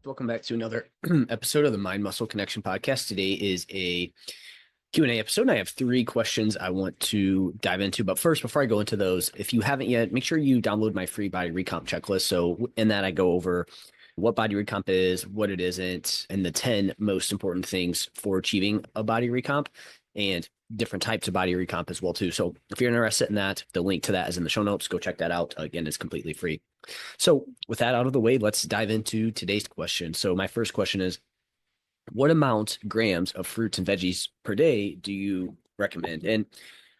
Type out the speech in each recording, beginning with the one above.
Welcome back to another episode of the Mind Muscle Connection podcast. Today is a Q&A episode, and I have three questions I want to dive into. But first, before I go into those, if you haven't yet, make sure you download my free body recomp checklist. So in that, I go over what body recomp is, what it isn't, and the 10 most important things for achieving a body recomp, and different types of body recomp as well too. So if you're interested in that, the link to that is in the show notes. Go check that out. Again, it's completely free. So with that out of the way, let's dive into today's question. So my first question is, what amount grams of fruits and veggies per day do you recommend? And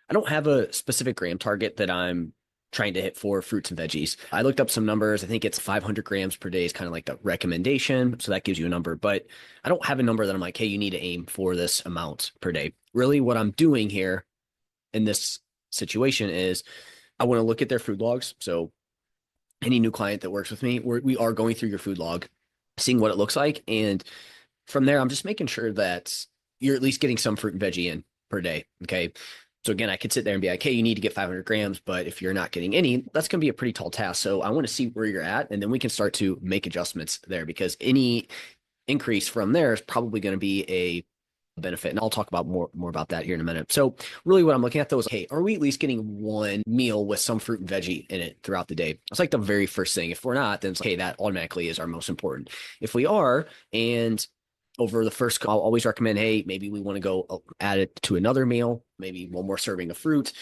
I don't have a specific gram target that I'm trying to hit for fruits and veggies. I looked up some numbers. I think it's 500 grams per day is kind of like the recommendation. So that gives you a number, but I don't have a number that I'm like, hey, you need to aim for this amount per day. Really what I'm doing here in this situation is I want to look at their food logs. So any new client that works with me, we are going through your food log, seeing what it looks like. And from there, I'm just making sure that you're at least getting some fruit and veggie in per day. Okay. So again, I could sit there and be like, hey, you need to get 500 grams, but if you're not getting any, that's going to be a pretty tall task. So I want to see where you're at, and then we can start to make adjustments there, because any increase from there is probably going to be a benefit. And I'll talk about more about that here in a minute. So really what I'm looking at though is, hey, are we at least getting one meal with some fruit and veggie in it throughout the day? It's like the very first thing. If we're not, then it's like, hey, that automatically is our most important. If we are, and over the first, I'll always recommend, hey, maybe we want to go add it to another meal, maybe one more serving of fruit.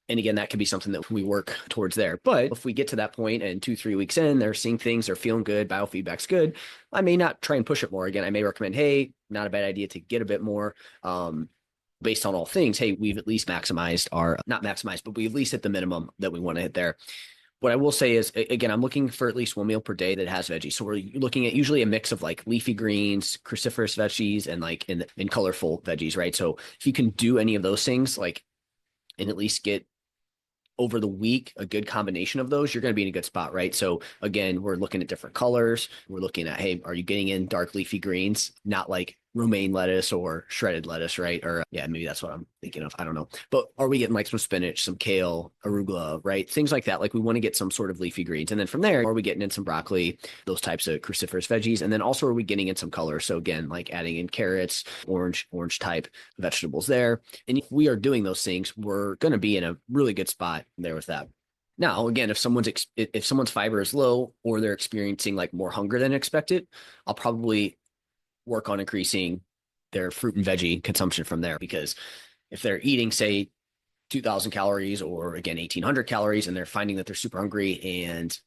And again, that could be something that we work towards there. But if we get to that point and 2-3 weeks in, they're seeing things, they're feeling good, biofeedback's good, I may not try and push it more. Again, I may recommend, hey, not a bad idea to get a bit more. Based on all things, hey, we've at least maximized our, not maximized, but we at least hit the minimum that we want to hit there. What I will say is, again, I'm looking for at least one meal per day that has veggies. So we're looking at usually a mix of like leafy greens, cruciferous veggies, and like in colorful veggies, right? So if you can do any of those things, like, and at least get over the week a good combination of those, you're going to be in a good spot, right? So again, we're looking at different colors. We're looking at, hey, are you getting in dark leafy greens, not like romaine lettuce or shredded lettuce, right? Or yeah, maybe that's what I'm thinking of. I don't know. But are we getting like some spinach, some kale, arugula, right? Things like that. Like we want to get some sort of leafy greens. And then from there, are we getting in some broccoli, those types of cruciferous veggies? And then also, are we getting in some color? So again, like adding in carrots, orange type vegetables there. And if we are doing those things, we're going to be in a really good spot there with that. Now, again, if someone's fiber is low, or they're experiencing like more hunger than expected, I'll probably work on increasing their fruit and veggie consumption from there. Because if they're eating, say, 2,000 calories or again 1,800 calories, and they're finding that they're super hungry and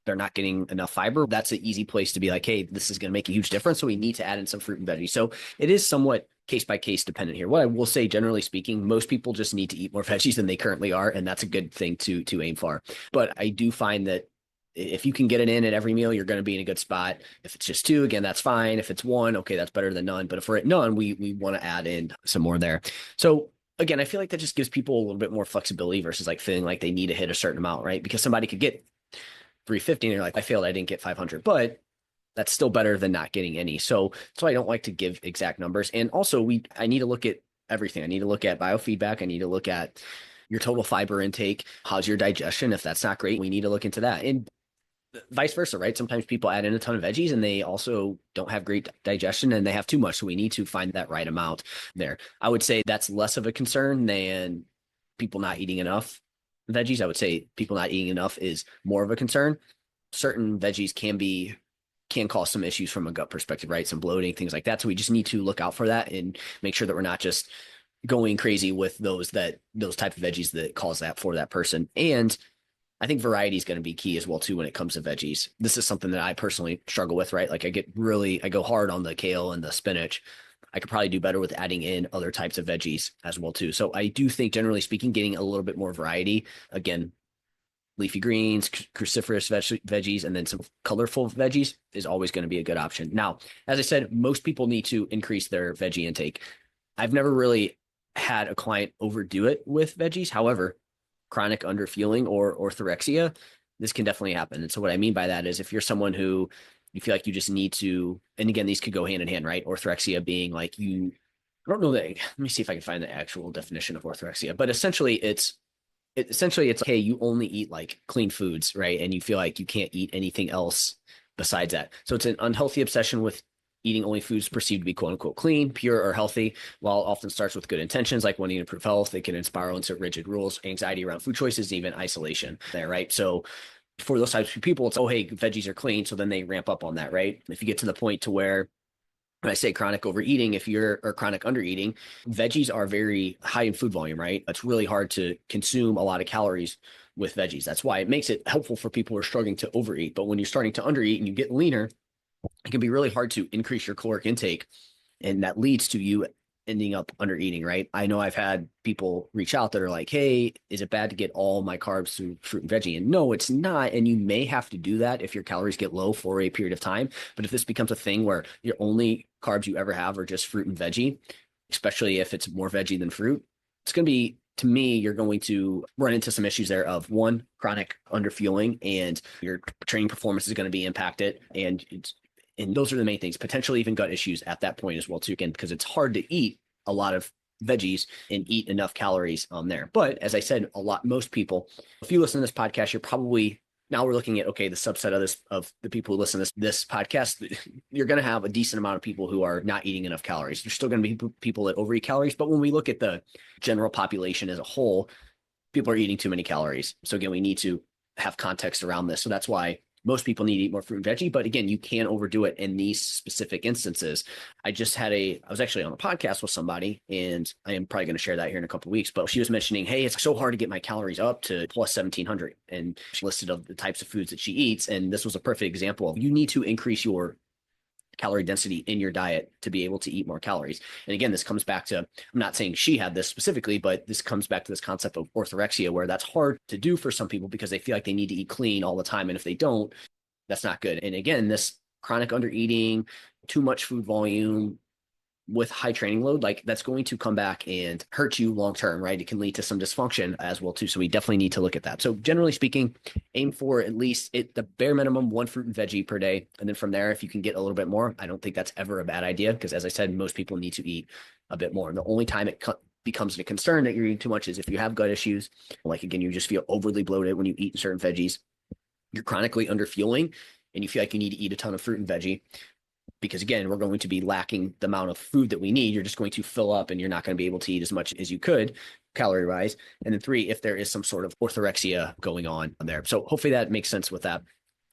they're not getting enough fiber, that's an easy place to be like, hey, this is going to make a huge difference, so we need to add in some fruit and veggie. So it is somewhat case by case dependent here. What I will say, generally speaking, most people just need to eat more veggies than they currently are, and that's a good thing to aim for. But I do find that if you can get it in at every meal, you're going to be in a good spot. If it's just 2, again, that's fine. If it's 1, okay, that's better than none. But if we're at none, we want to add in some more there. So again, I feel like that just gives people a little bit more flexibility versus like feeling like they need to hit a certain amount, right? Because somebody could get 350 and they're like, I failed, I didn't get 500, but that's still better than not getting any. So I don't like to give exact numbers. And also I need to look at everything. I need to look at biofeedback. I need to look at your total fiber intake. How's your digestion? If that's not great, we need to look into that. And vice versa, right? Sometimes people add in a ton of veggies and they also don't have great digestion and they have too much. So we need to find that right amount there. I would say that's less of a concern than people not eating enough veggies. I would say people not eating enough is more of a concern. Certain veggies can cause some issues from a gut perspective, right? Some bloating, things like that. So we just need to look out for that and make sure that we're not just going crazy with those type of veggies that cause that for that person. And I think variety is going to be key as well too when it comes to veggies. This is something that I personally struggle with, right? Like I go hard on the kale and the spinach. I could probably do better with adding in other types of veggies as well too. So I do think, generally speaking, getting a little bit more variety, again, leafy greens, cruciferous veggies, and then some colorful veggies is always going to be a good option. Now, as I said, most people need to increase their veggie intake. I've never really had a client overdo it with veggies. However, chronic underfueling or orthorexia, this can definitely happen. And so what I mean by that is, if you're someone who you feel like you just need to, and again, these could go hand in hand, right? Orthorexia being like I don't know that, let me see if I can find the actual definition of orthorexia, but essentially it's like, hey, you only eat like clean foods, right? And you feel like you can't eat anything else besides that. So it's an unhealthy obsession with eating only foods perceived to be quote unquote clean, pure, or healthy. While it often starts with good intentions, like wanting to improve health, it can spiral into rigid rules, anxiety around food choices, and even isolation there, right? So for those types of people, it's, oh, hey, veggies are clean. So then they ramp up on that, right? If you get to the point to where, when I say chronic overeating, or chronic undereating, veggies are very high in food volume, right? It's really hard to consume a lot of calories with veggies. That's why it makes it helpful for people who are struggling to overeat. But when you're starting to undereat and you get leaner, it can be really hard to increase your caloric intake. And that leads to you ending up under eating, right? I know I've had people reach out that are like, hey, is it bad to get all my carbs through fruit and veggie? And no, it's not. And you may have to do that if your calories get low for a period of time. But if this becomes a thing where your only carbs you ever have are just fruit and veggie, especially if it's more veggie than fruit, it's going to be, to me, you're going to run into some issues there of one, chronic underfueling, and your training performance is going to be impacted. And those are the main things, potentially even gut issues at that point as well, too, again, because it's hard to eat a lot of veggies and eat enough calories there. But as I said, most people, if you listen to this podcast, you're probably, now we're looking at, okay, the subset of the people who listen to this podcast, you're going to have a decent amount of people who are not eating enough calories. There's still going to be people that overeat calories. But when we look at the general population as a whole, people are eating too many calories. So again, we need to have context around this. So that's why most people need to eat more fruit and veggie, but again, you can overdo it in these specific instances. I was actually on a podcast with somebody, and I am probably going to share that here in a couple of weeks, but she was mentioning, hey, it's so hard to get my calories up to plus 1700. And she listed of the types of foods that she eats. And this was a perfect example of, you need to increase your calorie density in your diet to be able to eat more calories. And again, this comes back to, I'm not saying she had this specifically, but this comes back to this concept of orthorexia, where that's hard to do for some people because they feel like they need to eat clean all the time. And if they don't, that's not good. And again, this chronic undereating, too much food volume with high training load, like that's going to come back and hurt you long term, right? It can lead to some dysfunction as well too. So we definitely need to look at that. So generally speaking, aim for at least the bare minimum one fruit and veggie per day. And then from there, if you can get a little bit more, I don't think that's ever a bad idea, because as I said, most people need to eat a bit more. And the only time it becomes a concern that you're eating too much is if you have gut issues. Like again, you just feel overly bloated when you eat certain veggies, you're chronically underfueling, and you feel like you need to eat a ton of fruit and veggie. Because again, we're going to be lacking the amount of food that we need. You're just going to fill up and you're not going to be able to eat as much as you could calorie wise. And then 3, if there is some sort of orthorexia going on there. So hopefully that makes sense with that.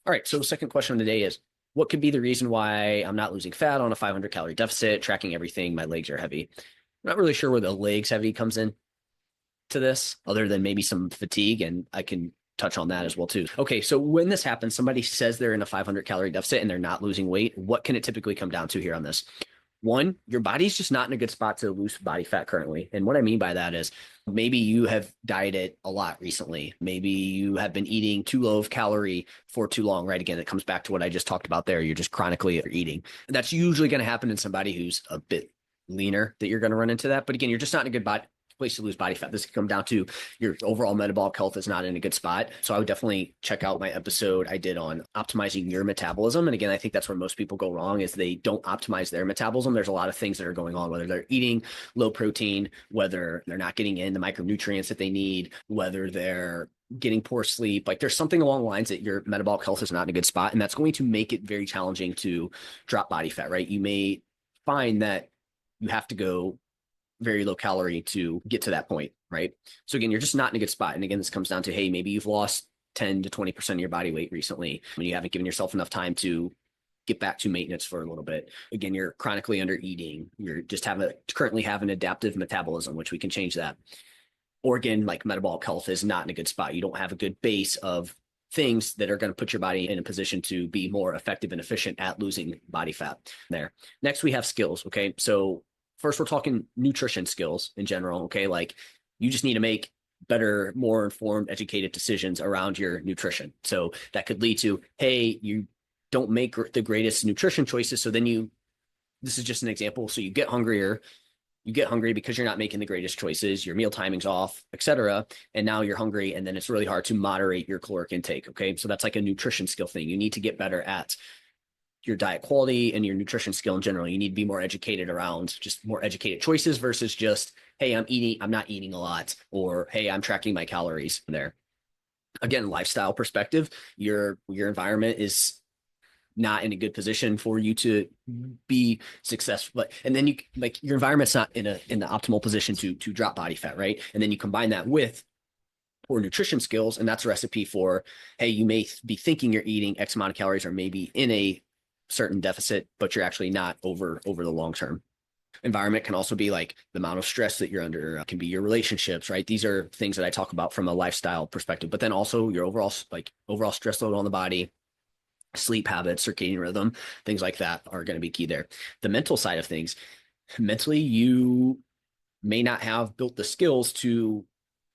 All right. So the second question of the day is, what could be the reason why I'm not losing fat on a 500 calorie deficit, tracking everything? My legs are heavy. I'm not really sure where the legs heavy comes in to this, other than maybe some fatigue. And I can touch on that as well too. Okay, so when this happens, somebody says they're in a 500 calorie deficit and they're not losing weight. What can it typically come down to here on this? 1, your body's just not in a good spot to lose body fat currently. And what I mean by that is, maybe you have dieted a lot recently. Maybe you have been eating too low of calorie for too long, right? Again, it comes back to what I just talked about there. You're just chronically eating. That's usually going to happen in somebody who's a bit leaner, that you're going to run into that. But again, you're just not in a good place to lose body fat. This can come down to your overall metabolic health is not in a good spot. So I would definitely check out my episode I did on optimizing your metabolism. And again, I think that's where most people go wrong, is they don't optimize their metabolism. There's a lot of things that are going on, whether they're eating low protein, whether they're not getting in the micronutrients that they need, whether they're getting poor sleep. Like there's something along the lines that your metabolic health is not in a good spot. And that's going to make it very challenging to drop body fat, right? You may find that you have to go very low calorie to get to that point, right? So again, you're just not in a good spot. And again, this comes down to, hey, maybe you've lost 10 to 20% of your body weight recently, when you haven't given yourself enough time to get back to maintenance for a little bit. Again, you're chronically under eating. You're just currently have an adaptive metabolism, which we can change that. Or again, like metabolic health is not in a good spot. You don't have a good base of things that are going to put your body in a position to be more effective and efficient at losing body fat there. Next, we have skills. Okay. So first, we're talking nutrition skills in general, okay? Like you just need to make better, more informed, educated decisions around your nutrition. So that could lead to, hey, you don't make the greatest nutrition choices. So then this is just an example. So you get hungrier. You get hungry because you're not making the greatest choices. Your meal timing's off, et cetera. And now you're hungry, and then it's really hard to moderate your caloric intake, okay? So that's like a nutrition skill thing. You need to get better at your diet quality and your nutrition skill in general. You need to be more educated around just more educated choices versus just, hey, I'm not eating a lot, or hey, I'm tracking my calories there. Again, lifestyle perspective, your environment is not in a good position for you to be successful. And then you like your environment's not in the optimal position to drop body fat, right? And then you combine that with poor nutrition skills, and that's a recipe for, hey, you may be thinking you're eating X amount of calories or maybe in a certain deficit, but you're actually not over the long term. Environment can also be like the amount of stress that you're under, can be your relationships, right? These are things that I talk about from a lifestyle perspective, but then also your overall stress load on the body, sleep habits, circadian rhythm, things like that are going to be key there. The mental side of things, mentally, you may not have built the skills to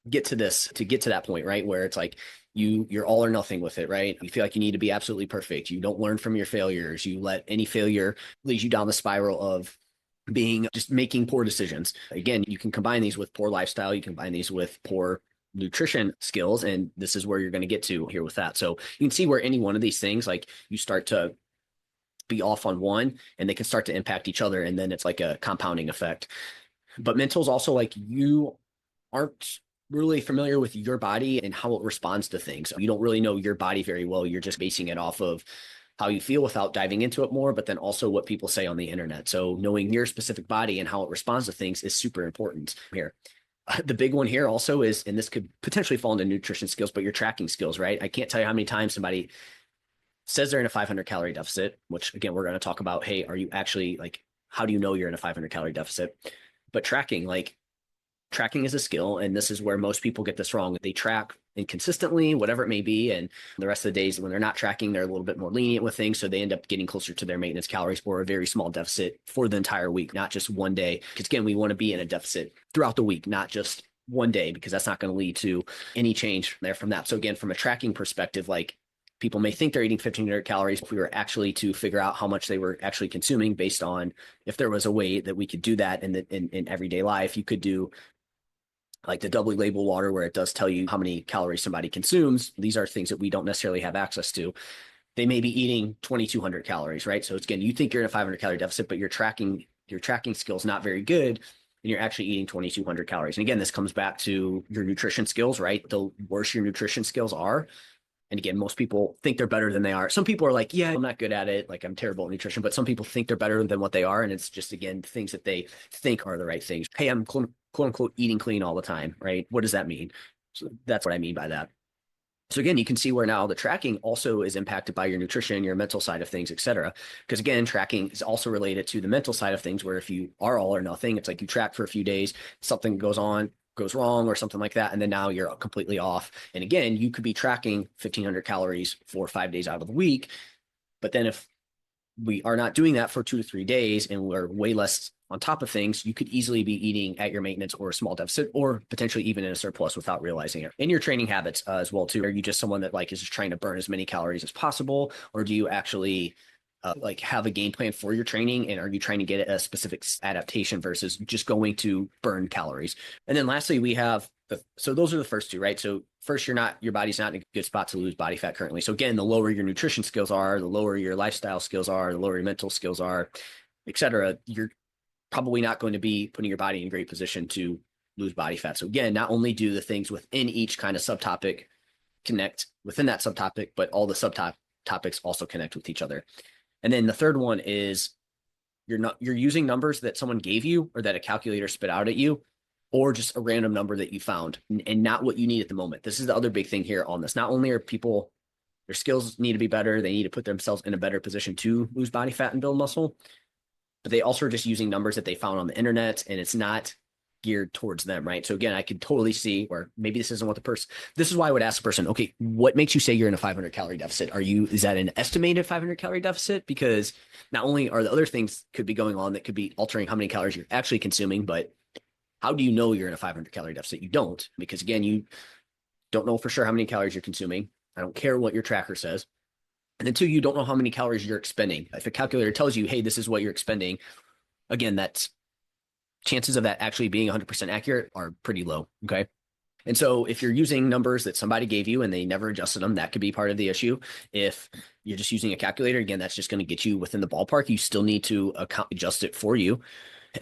get to that point, right? Where it's like you're all or nothing with it, right? You feel like you need to be absolutely perfect. You don't learn from your failures. You let any failure lead you down the spiral of just making poor decisions. Again, you can combine these with poor lifestyle. You can combine these with poor nutrition skills. And this is where you're going to get to here with that. So you can see where any one of these things, like you start to be off on one and they can start to impact each other. And then it's like a compounding effect. But mental is also like you aren't really familiar with your body and how it responds to things. You don't really know your body very well. You're just basing it off of how you feel without diving into it more, but then also what people say on the internet. So knowing your specific body and how it responds to things is super important here. The big one here also is, and this could potentially fall into nutrition skills, but your tracking skills, right? I can't tell you how many times somebody says they're in a 500 calorie deficit, which again, we're going to talk about, hey, are you actually like, how do you know you're in a 500 calorie deficit? But tracking is a skill. And this is where most people get this wrong. They track inconsistently, whatever it may be. And the rest of the days when they're not tracking, they're a little bit more lenient with things. So they end up getting closer to their maintenance calories or a very small deficit for the entire week, not just one day. Because again, we want to be in a deficit throughout the week, not just one day, because that's not going to lead to any change there from that. So again, from a tracking perspective, like people may think they're eating 1,500 calories. If we were actually to figure out how much they were actually consuming based on if there was a way that we could do that in everyday life, you could do like the doubly labeled water where it does tell you how many calories somebody consumes. These are things that we don't necessarily have access to. They may be eating 2,200 calories, right? So it's, again, you think you're in a 500 calorie deficit, but your tracking skills not very good, and you're actually eating 2,200 calories. And again, this comes back to your nutrition skills, right? The worse your nutrition skills are, and again, most people think they're better than they are. Some people are like, yeah, I'm not good at it. Like I'm terrible at nutrition, but some people think they're better than what they are. And it's just, again, things that they think are the right things. Hey, I'm quote unquote eating clean all the time, right? What does that mean? So that's what I mean by that. So again, you can see where now the tracking also is impacted by your nutrition, your mental side of things, et cetera. Because again, tracking is also related to the mental side of things, where if you are all or nothing, it's like you track for a few days, something goes wrong or something like that, and then now you're completely off. And again, you could be tracking 1,500 calories for 5 days out of the week, but then if we are not doing that for 2 to 3 days and we're way less on top of things, you could easily be eating at your maintenance or a small deficit, or potentially even in a surplus without realizing it. In your training habits as well too, are you just someone that like is just trying to burn as many calories as possible, or do you actually like have a game plan for your training, and are you trying to get a specific adaptation versus just going to burn calories? And then lastly, we have so those are the first two, right? So first, your body's not in a good spot to lose body fat currently. So again, the lower your nutrition skills are, the lower your lifestyle skills are, the lower your mental skills are, et cetera, you're probably not going to be putting your body in a great position to lose body fat. So again, not only do the things within each kind of subtopic connect within that subtopic, but all the subtopics also connect with each other. And then the third one is you're using numbers that someone gave you or that a calculator spit out at you, or just a random number that you found and not what you need at the moment. This is the other big thing here on this. Not only are people, their skills need to be better, they need to put themselves in a better position to lose body fat and build muscle, but they also are just using numbers that they found on the internet, and it's not geared towards them, right? So again, I could totally see where maybe this isn't what this is why I would ask the person, okay, what makes you say you're in a 500 calorie deficit? Is that an estimated 500 calorie deficit? Because not only are the other things could be going on that could be altering how many calories you're actually consuming, but how do you know you're in a 500 calorie deficit? You don't, because again, you don't know for sure how many calories you're consuming. I don't care what your tracker says. And then two, you don't know how many calories you're expending. If a calculator tells you, hey, this is what you're expending, again, that's chances of that actually being 100% accurate are pretty low. Okay. And so if you're using numbers that somebody gave you and they never adjusted them, that could be part of the issue. If you're just using a calculator, again, that's just going to get you within the ballpark. You still need to adjust it for you.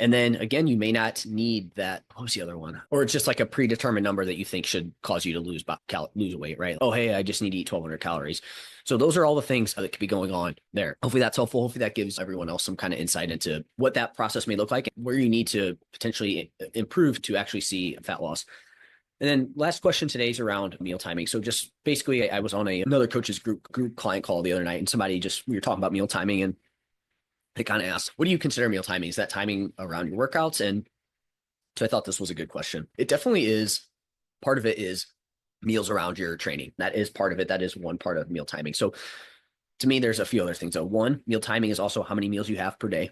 And then again, you may not need that. What was the other one? Or it's just like a predetermined number that you think should cause you to lose weight, right? Oh, hey, I just need to eat 1,200 calories. So those are all the things that could be going on there. Hopefully that's helpful. Hopefully that gives everyone else some kind of insight into what that process may look like, where you need to potentially improve to actually see fat loss. And then last question today is around meal timing. So just basically, I was on another coach's group client call the other night, and we were talking about meal timing, and they kind of asked, what do you consider meal timing? Is that timing around your workouts? And so I thought this was a good question. It definitely is. Part of it is meals around your training. That is part of it. That is one part of meal timing. So to me, there's a few other things. So one, meal timing is also how many meals you have per day.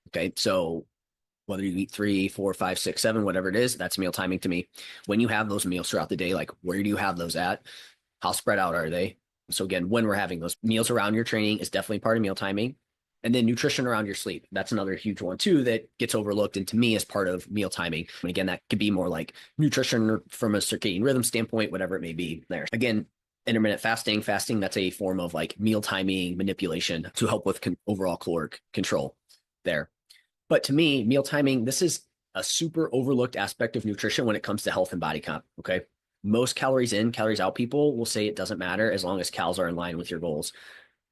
Okay. So whether you eat 3, 4, 5, 6, 7, whatever it is, that's meal timing to me. When you have those meals throughout the day, like where do you have those at? How spread out are they? So again, when we're having those meals around your training is definitely part of meal timing. And then nutrition around your sleep. That's another huge one too that gets overlooked and to me is part of meal timing. And again, that could be more like nutrition from a circadian rhythm standpoint, whatever it may be there. Again, intermittent fasting, that's a form of like meal timing manipulation to help with overall caloric control there. But to me, meal timing, this is a super overlooked aspect of nutrition when it comes to health and body comp. Okay. Most calories in, calories out people will say it doesn't matter as long as calories are in line with your goals.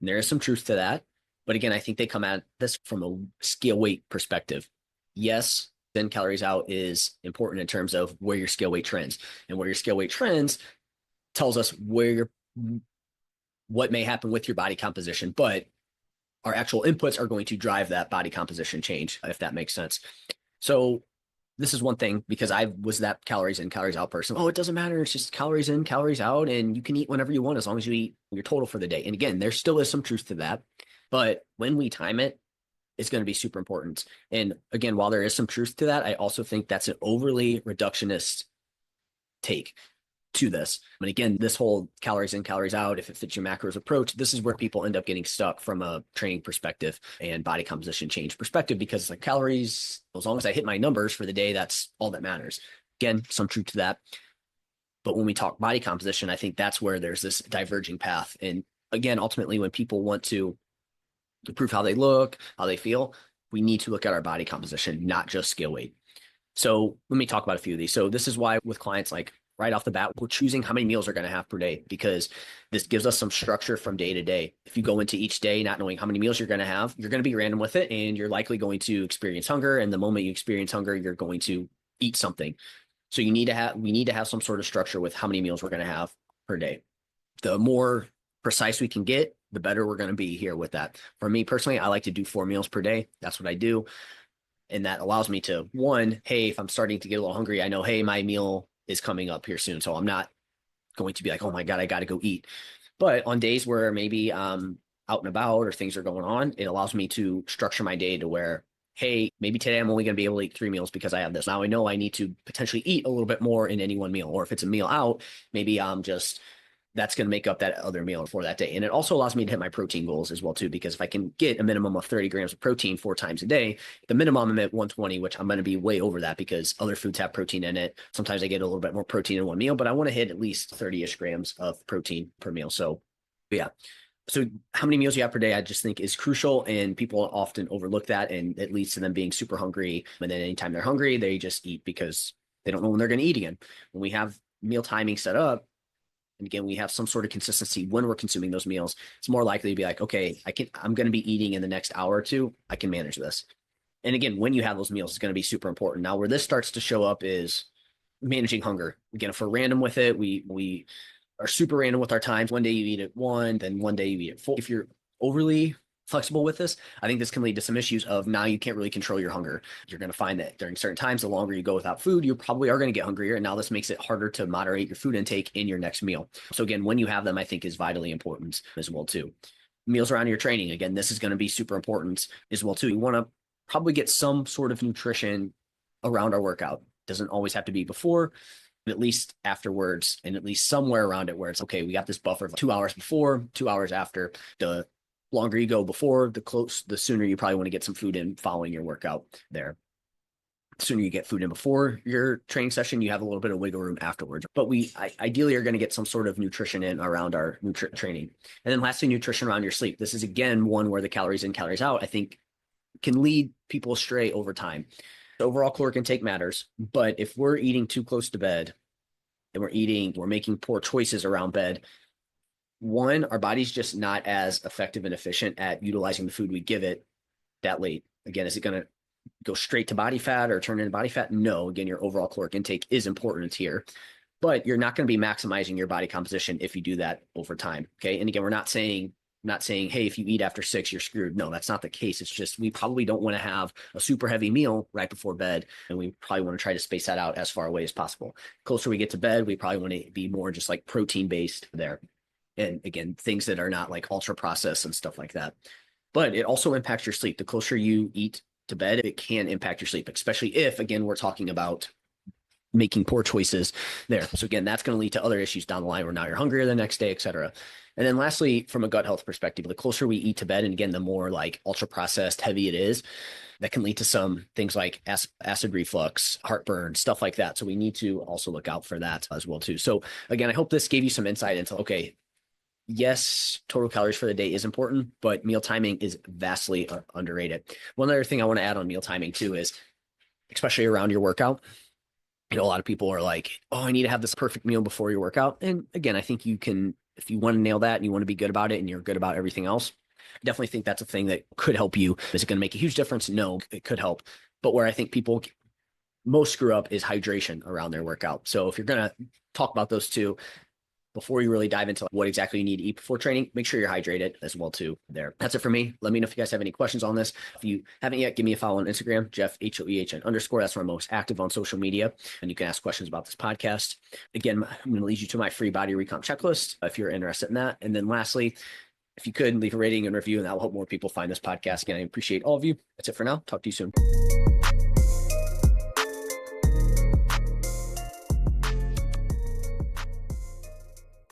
And there is some truth to that. But again, I think they come at this from a scale weight perspective. Yes, then calories out is important in terms of where your scale weight trends. And where your scale weight trends tells us what may happen with your body composition. But our actual inputs are going to drive that body composition change, if that makes sense. So this is one thing because I was that calories in, calories out person. Oh, it doesn't matter. It's just calories in, calories out, and you can eat whenever you want as long as you eat your total for the day. And again, there still is some truth to that. But when we time it, it's going to be super important. And again, while there is some truth to that, I also think that's an overly reductionist take to this. But again, this whole calories in, calories out, if it fits your macros approach, this is where people end up getting stuck from a training perspective and body composition change perspective, because like calories, as long as I hit my numbers for the day, that's all that matters. Again, some truth to that. But when we talk body composition, I think that's where there's this diverging path. And again, ultimately, when people want to improve how they look, how they feel, we need to look at our body composition, not just scale weight. So let me talk about a few of these. So this is why with clients, like right off the bat, we're choosing how many meals they're going to have per day, because this gives us some structure from day to day. If you go into each day not knowing how many meals you're going to have, you're going to be random with it, and you're likely going to experience hunger. And the moment you experience hunger, you're going to eat something. So we need to have some sort of structure with how many meals we're going to have per day. The more precise we can get, the better we're going to be here with that. For me personally, I like to do 4 meals per day. That's what I do. And that allows me to, one, hey, if I'm starting to get a little hungry, I know, hey, my meal is coming up here soon. So I'm not going to be like, oh my God, I got to go eat. But on days where maybe I'm out and about or things are going on, it allows me to structure my day to where, hey, maybe today I'm only going to be able to eat 3 meals because I have this. Now I know I need to potentially eat a little bit more in any one meal. Or if it's a meal out, maybe I'm just that's going to make up that other meal for that day. And it also allows me to hit my protein goals as well, too, because if I can get a minimum of 30 grams of protein 4 times a day, the minimum I'm at 120, which I'm going to be way over that because other foods have protein in it. Sometimes I get a little bit more protein in one meal, but I want to hit at least 30-ish grams of protein per meal. So yeah. So how many meals you have per day, I just think is crucial, and people often overlook that, and it leads to them being super hungry. And then anytime they're hungry, they just eat because they don't know when they're going to eat again. When we have meal timing set up, and again, we have some sort of consistency when we're consuming those meals, it's more likely to be like, okay, I'm going to be eating in the next hour or two. I can manage this. And again, when you have those meals, it's going to be super important. Now, where this starts to show up is managing hunger. Again, if we're random with it, we are super random with our times. One day you eat at 1, then one day you eat at 4. If you're overly flexible with this, I think this can lead to some issues of now you can't really control your hunger. You're going to find that during certain times, the longer you go without food, you probably are going to get hungrier. And now this makes it harder to moderate your food intake in your next meal. So again, when you have them, I think is vitally important as well too. Meals around your training. Again, this is going to be super important as well too. You want to probably get some sort of nutrition around our workout. Doesn't always have to be before, but at least afterwards, and at least somewhere around it where it's okay, we got this buffer of 2 hours before, 2 hours after. The longer you go before, the sooner you probably want to get some food in following your workout there. The sooner you get food in before your training session, you have a little bit of wiggle room afterwards. But we ideally are going to get some sort of nutrition in around our training. And then lastly, nutrition around your sleep. This is, again, one where the calories in, calories out, I think can lead people astray over time. Overall caloric intake matters, but if we're eating too close to bed and we're making poor choices around bed, one, our body's just not as effective and efficient at utilizing the food we give it that late. Again, is it going to go straight to body fat or turn into body fat? No. Again, your overall caloric intake is important here, but you're not going to be maximizing your body composition if you do that over time. Okay. And again, we're not saying, hey, if you eat after 6, you're screwed. No, that's not the case. It's just we probably don't want to have a super heavy meal right before bed, and we probably want to try to space that out as far away as possible. Closer we get to bed, we probably want to be more just like protein based there. And again, things that are not like ultra processed and stuff like that. But it also impacts your sleep. The closer you eat to bed, it can impact your sleep, especially if, again, we're talking about making poor choices there. So again, that's going to lead to other issues down the line where now you're hungrier the next day, et cetera. And then lastly, from a gut health perspective, the closer we eat to bed, and again, the more like ultra processed heavy it is, that can lead to some things like acid reflux, heartburn, stuff like that. So we need to also look out for that as well too. So again, I hope this gave you some insight into, okay, yes, total calories for the day is important, but meal timing is vastly underrated. One other thing I want to add on meal timing too is, especially around your workout, a lot of people are like, oh, I need to have this perfect meal before your workout. And again, I think you can, if you want to nail that and you want to be good about it and you're good about everything else, I definitely think that's a thing that could help you. Is it going to make a huge difference? No, it could help. But where I think people most screw up is hydration around their workout. So if you're going to talk about those two, before you really dive into what exactly you need to eat before training, make sure you're hydrated as well too there. That's it for me. Let me know if you guys have any questions on this. If you haven't yet, give me a follow on Instagram, Jeff, HOEHN_. That's where I'm most active on social media. And you can ask questions about this podcast. Again, I'm going to lead you to my free body recomp checklist if you're interested in that. And then lastly, if you could leave a rating and review, and that will help more people find this podcast. Again, I appreciate all of you. That's it for now. Talk to you soon.